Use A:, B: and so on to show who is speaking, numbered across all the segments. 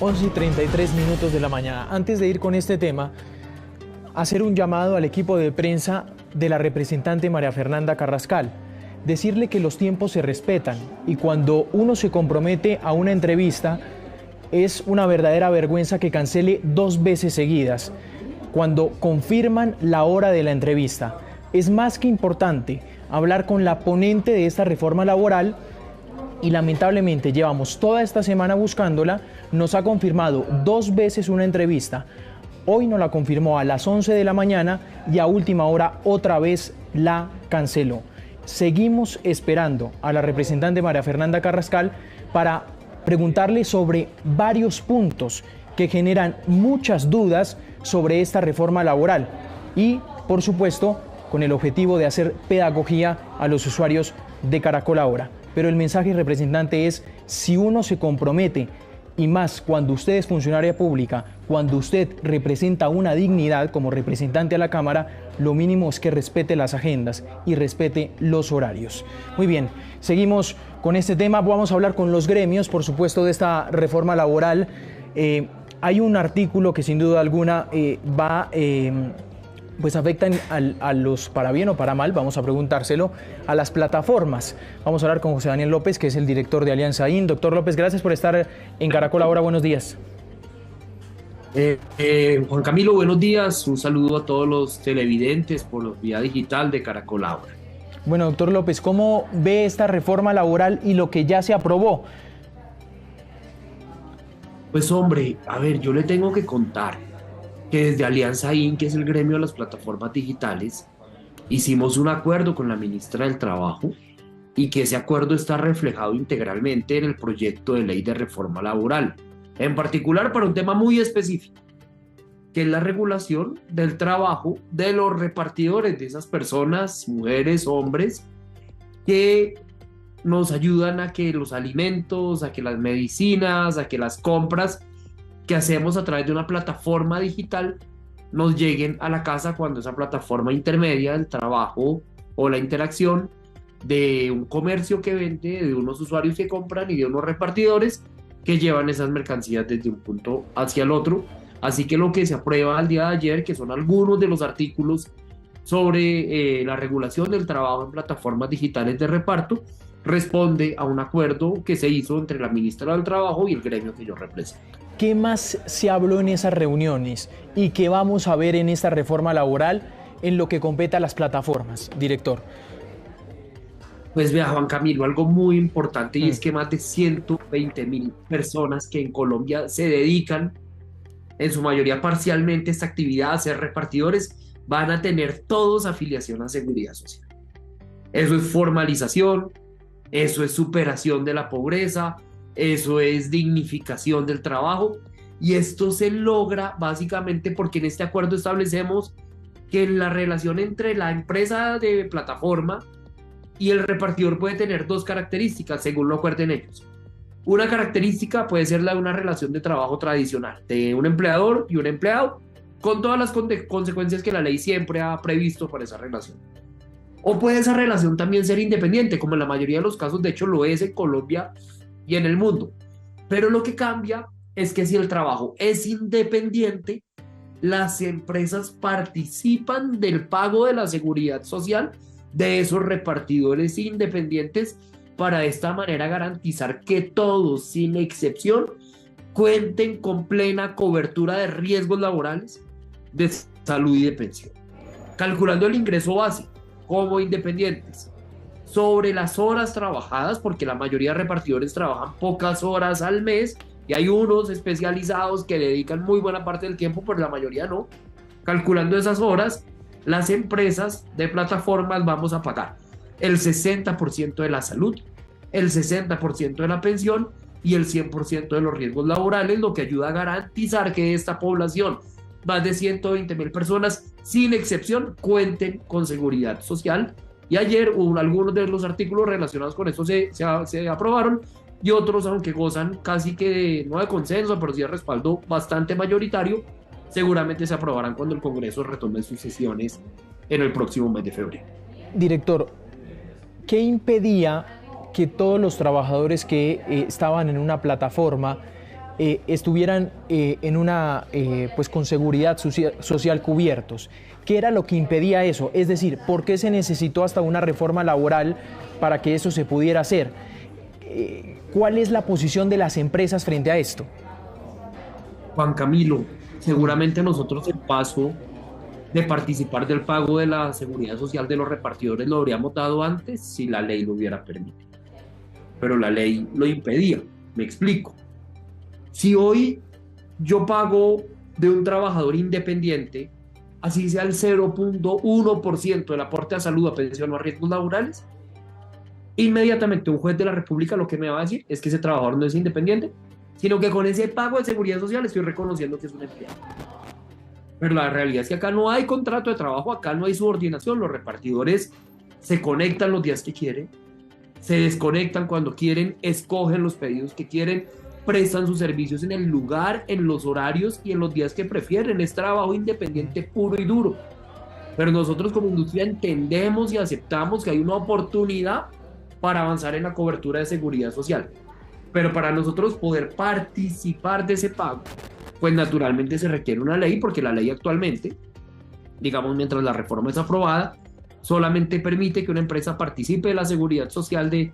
A: 11:33 de la mañana. Antes de ir con este tema, hacer un llamado al equipo de prensa de la representante María Fernanda Carrascal. Decirle que los tiempos se respetan y cuando uno se compromete a una entrevista, es una verdadera vergüenza que cancele 2 veces seguidas, cuando confirman la hora de la entrevista. Es más que importante hablar con la ponente de esta reforma laboral y lamentablemente llevamos toda esta semana buscándola. Nos ha confirmado 2 veces una entrevista. Hoy nos la confirmó a las 11 de la mañana y a última hora otra vez la canceló. Seguimos esperando a la representante María Fernanda Carrascal para preguntarle sobre varios puntos que generan muchas dudas sobre esta reforma laboral y, por supuesto, con el objetivo de hacer pedagogía a los usuarios de Caracol Ahora. Pero el mensaje, representante, es: si uno se compromete, y más cuando usted es funcionaria pública, cuando usted representa una dignidad como representante a la Cámara, lo mínimo es que respete las agendas y respete los horarios. Muy bien, seguimos con este tema. Vamos a hablar con los gremios, por supuesto, de esta reforma laboral. Hay un artículo que sin duda alguna pues afectan a los, para bien o para mal, vamos a preguntárselo, a las plataformas. Vamos a hablar con José Daniel López, que es el director de Alianza IN. Doctor López, gracias por estar en Caracol Ahora. Buenos días.
B: Juan Camilo, buenos días. Un saludo a todos los televidentes por vía digital de Caracol Ahora.
A: Bueno, doctor López, ¿cómo ve esta reforma laboral y lo que ya se aprobó?
B: Pues hombre, a ver, yo le tengo que contar que desde Alianza IN, que es el gremio de las plataformas digitales, hicimos un acuerdo con la ministra del Trabajo y que ese acuerdo está reflejado integralmente en el proyecto de ley de reforma laboral, en particular para un tema muy específico, que es la regulación del trabajo de los repartidores, de esas personas, mujeres, hombres, que nos ayudan a que los alimentos, a que las medicinas, a que las compras que hacemos a través de una plataforma digital nos lleguen a la casa cuando esa plataforma intermedia del trabajo o la interacción de un comercio que vende, de unos usuarios que compran y de unos repartidores que llevan esas mercancías desde un punto hacia el otro. Así que lo que se aprueba el día de ayer, que son algunos de los artículos sobre la regulación del trabajo en plataformas digitales de reparto, responde a un acuerdo que se hizo entre la ministra del Trabajo y el gremio que yo represento.
A: ¿Qué más se habló en esas reuniones y qué vamos a ver en esta reforma laboral en lo que compete a las plataformas, director?
B: Pues vea, Juan Camilo, algo muy importante y es que más de 120.000 personas que en Colombia se dedican, en su mayoría parcialmente, a esta actividad, a ser repartidores, van a tener todos afiliación a Seguridad Social. Eso es formalización, eso es superación de la pobreza, eso es dignificación del trabajo, y esto se logra básicamente porque en este acuerdo establecemos que la relación entre la empresa de plataforma y el repartidor puede tener 2 características según lo acuerden ellos. Una característica puede ser la de una relación de trabajo tradicional, de un empleador y un empleado, con todas las consecuencias que la ley siempre ha previsto para esa relación. O puede esa relación también ser independiente, como en la mayoría de los casos, de hecho lo es en Colombia y en el mundo. Pero lo que cambia es que si el trabajo es independiente, las empresas participan del pago de la seguridad social de esos repartidores independientes para de esta manera garantizar que todos, sin excepción, cuenten con plena cobertura de riesgos laborales, de salud y de pensión. Calculando el ingreso básico como independientes sobre las horas trabajadas, porque la mayoría de repartidores trabajan pocas horas al mes y hay unos especializados que dedican muy buena parte del tiempo, pero la mayoría no. Calculando esas horas, las empresas de plataformas vamos a pagar el 60% de la salud, el 60% de la pensión y el 100% de los riesgos laborales, lo que ayuda a garantizar que esta población, más de 120.000 personas, sin excepción, cuenten con seguridad social. Y ayer algunos de los artículos relacionados con esto se aprobaron y otros, aunque gozan casi que no de consenso, pero sí de respaldo bastante mayoritario, seguramente se aprobarán cuando el Congreso retome sus sesiones en el próximo mes de febrero.
A: Director, ¿qué impedía que todos los trabajadores que estaban en una plataforma estuvieran en una, pues con seguridad social cubiertos. ¿Qué era lo que impedía eso? Es decir, ¿por qué se necesitó hasta una reforma laboral para que eso se pudiera hacer? ¿Cuál es la posición de las empresas frente a esto?
B: Juan Camilo, seguramente nosotros el paso de participar del pago de la seguridad social de los repartidores lo habríamos dado antes si la ley lo hubiera permitido. Pero la ley lo impedía. Me explico. Si hoy yo pago de un trabajador independiente, así sea el 0,1% del aporte a salud, a pensión o a riesgos laborales, inmediatamente un juez de la República lo que me va a decir es que ese trabajador no es independiente, sino que con ese pago de seguridad social estoy reconociendo que es un empleado. Pero la realidad es que acá no hay contrato de trabajo, acá no hay subordinación, los repartidores se conectan los días que quieren, se desconectan cuando quieren, escogen los pedidos que quieren, prestan sus servicios en el lugar, en los horarios y en los días que prefieren. Es trabajo independiente puro y duro. Pero nosotros como industria entendemos y aceptamos que hay una oportunidad para avanzar en la cobertura de seguridad social. Pero para nosotros poder participar de ese pago, pues naturalmente se requiere una ley, porque la ley actualmente, digamos mientras la reforma es aprobada, solamente permite que una empresa participe de la seguridad social de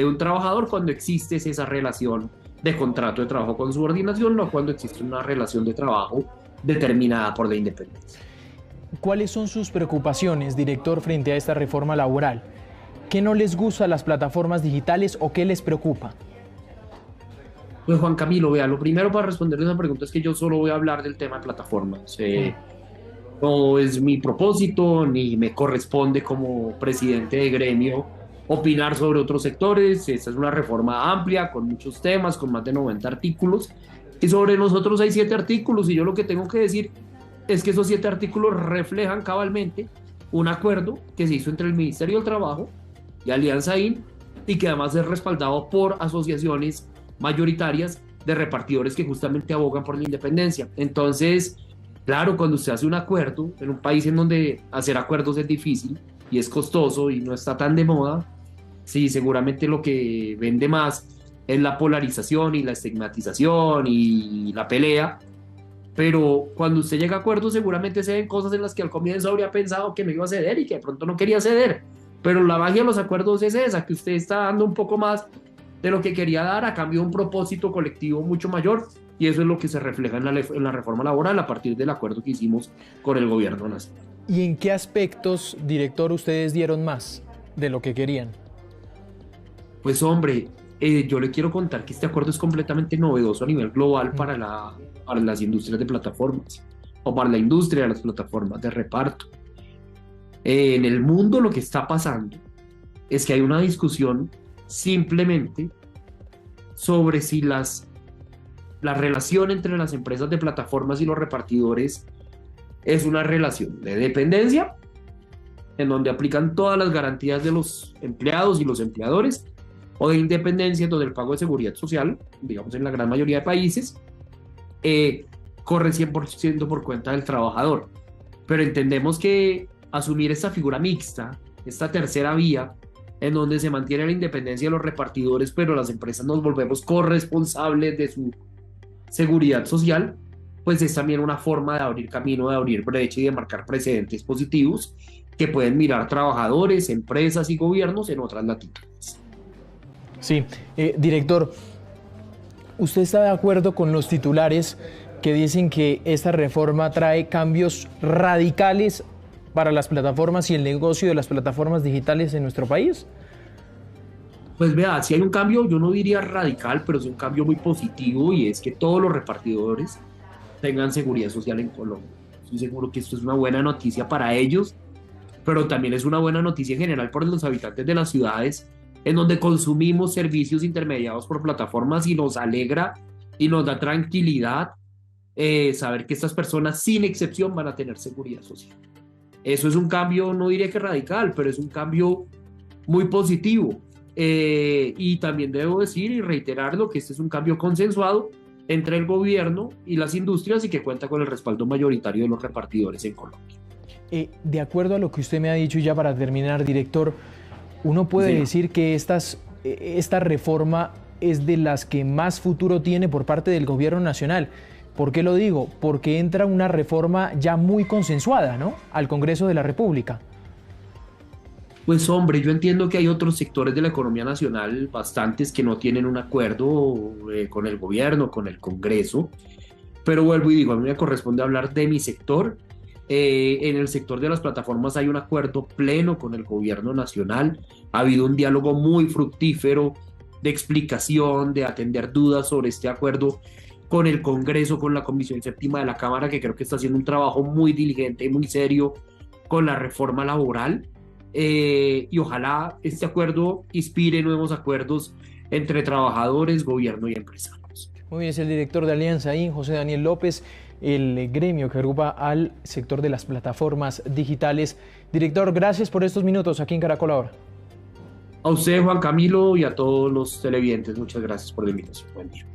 B: un trabajador cuando existe esa relación de contrato de trabajo con subordinación, no cuando existe una relación de trabajo determinada por la independencia.
A: ¿Cuáles son sus preocupaciones, director, frente a esta reforma laboral? ¿Qué no les gusta a las plataformas digitales o qué les preocupa?
B: Pues Juan Camilo, vea, lo primero para responder esa pregunta es que yo solo voy a hablar del tema de plataformas. No es mi propósito ni me corresponde como presidente de gremio opinar sobre otros sectores. Esta es una reforma amplia, con muchos temas, con más de 90 artículos. Y sobre nosotros hay 7 artículos y yo lo que tengo que decir es que esos 7 artículos reflejan cabalmente un acuerdo que se hizo entre el Ministerio del Trabajo y Alianza IN y que además es respaldado por asociaciones mayoritarias de repartidores que justamente abogan por la independencia. Entonces, claro, cuando usted hace un acuerdo en un país en donde hacer acuerdos es difícil y es costoso y no está tan de moda, sí, seguramente lo que vende más es la polarización y la estigmatización y la pelea, pero cuando usted llega a acuerdos seguramente se ven cosas en las que al comienzo habría pensado que no iba a ceder y que de pronto no quería ceder, pero la magia de los acuerdos es esa, que usted está dando un poco más de lo que quería dar a cambio de un propósito colectivo mucho mayor, y eso es lo que se refleja en la reforma laboral a partir del acuerdo que hicimos con el gobierno nacional.
A: ¿Y en qué aspectos, director, ustedes dieron más de lo que querían?
B: Pues hombre, yo le quiero contar que este acuerdo es completamente novedoso a nivel global para las industrias de plataformas, o para la industria de las plataformas de reparto. En el mundo lo que está pasando es que hay una discusión simplemente sobre si la relación entre las empresas de plataformas y los repartidores es una relación de dependencia, en donde aplican todas las garantías de los empleados y los empleadores, o de independencia, donde el pago de seguridad social, digamos en la gran mayoría de países, corre 100% por cuenta del trabajador. Pero entendemos que asumir esta figura mixta, esta tercera vía, en donde se mantiene la independencia de los repartidores, pero las empresas nos volvemos corresponsables de su seguridad social, pues es también una forma de abrir camino, de abrir brecha y de marcar precedentes positivos que pueden mirar trabajadores, empresas y gobiernos en otras latitudes.
A: Sí, director, ¿usted está de acuerdo con los titulares que dicen que esta reforma trae cambios radicales para las plataformas y el negocio de las plataformas digitales en nuestro país?
B: Pues vea, si hay un cambio, yo no diría radical, pero es un cambio muy positivo, y es que todos los repartidores tengan seguridad social en Colombia. Estoy seguro que esto es una buena noticia para ellos, pero también es una buena noticia en general para los habitantes de las ciudades en donde consumimos servicios intermediados por plataformas, y nos alegra y nos da tranquilidad saber que estas personas sin excepción van a tener seguridad social. Eso es un cambio, no diría que radical, pero es un cambio muy positivo. Y también debo decir y reiterarlo que este es un cambio consensuado entre el gobierno y las industrias y que cuenta con el respaldo mayoritario de los repartidores en Colombia.
A: De acuerdo a lo que usted me ha dicho, y ya para terminar, director, uno puede decir que esta reforma es de las que más futuro tiene por parte del gobierno nacional. ¿Por qué lo digo? Porque entra una reforma ya muy consensuada, ¿no?, al Congreso de la República.
B: Pues hombre, yo entiendo que hay otros sectores de la economía nacional, bastantes, que no tienen un acuerdo con el gobierno, con el Congreso, pero vuelvo y digo, a mí me corresponde hablar de mi sector. En el sector de las plataformas hay un acuerdo pleno con el gobierno nacional, ha habido un diálogo muy fructífero de explicación, de atender dudas sobre este acuerdo con el Congreso, con la Comisión Séptima de la Cámara, que creo que está haciendo un trabajo muy diligente y muy serio con la reforma laboral. Y ojalá este acuerdo inspire nuevos acuerdos entre trabajadores, gobierno y empresarios.
A: Muy bien, es el director de Alianza ahí, José Daniel López, el gremio que agrupa al sector de las plataformas digitales. Director, gracias por estos minutos aquí en Caracol Ahora.
B: A usted, Juan Camilo, y a todos los televidentes, muchas gracias por la invitación. Buen día.